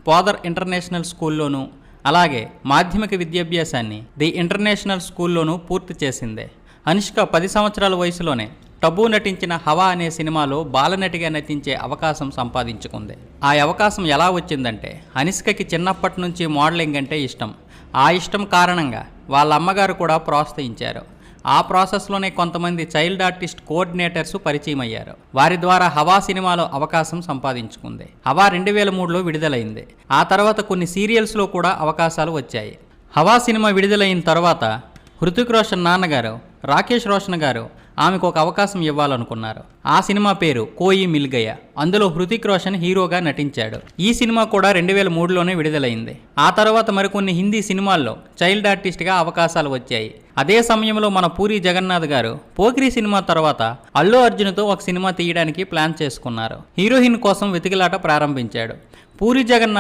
పోదర్ international స్కూల్లోనూ అలాగే మాధ్యమిక విద్యాభ్యాసాన్ని the international స్కూల్లోనూ పూర్తి చేసింది. అనుష్క 10 సంవత్సరాల వయసులోనే టబు నటించిన హవా అనే సినిమాలో బాలనటిగా నటించే అవకాశం సంపాదించుకుంది. ఆ అవకాశం ఎలా వచ్చిందంటే, అనుష్కకి చిన్నప్పటి నుంచి మోడలింగ్ అంటే ఇష్టం. ఆ ఇష్టం కారణంగా వాళ్ళ అమ్మగారు కూడా ప్రోత్సహించారు. ఆ ప్రాసెస్లోనే కొంతమంది చైల్డ్ ఆర్టిస్ట్ కోఆర్డినేటర్స్ పరిచయం అయ్యారు. వారి ద్వారా హవా సినిమాలో అవకాశం సంపాదించుకుంది. హవా 2003లో విడుదలైంది. ఆ తర్వాత కొన్ని సీరియల్స్లో కూడా అవకాశాలు వచ్చాయి. హవా సినిమా విడుదలైన తర్వాత హృతిక్ రోషన్ నాన్నగారు రాకేష్ రోషన్ గారు ఆమెకు ఒక అవకాశం ఇవ్వాలనుకున్నారు. ఆ సినిమా పేరు కోయి మిల్ గయా. అందులో హృతిక్ రోషన్ హీరోగా నటించాడు. ఈ సినిమా కూడా 2003లోనే విడుదలైంది. ఆ తర్వాత మరికొన్ని హిందీ సినిమాల్లో చైల్డ్ ఆర్టిస్ట్గా అవకాశాలు వచ్చాయి. అదే సమయంలో మన పూరి జగన్నాథ్ గారు పోకిరి సినిమా తర్వాత అల్లు అర్జున్తో ఒక సినిమా తీయడానికి ప్లాన్ చేసుకున్నారు. హీరోయిన్ కోసం వెతికిలాట ప్రారంభించాడు. పూరి జగన్నాథ్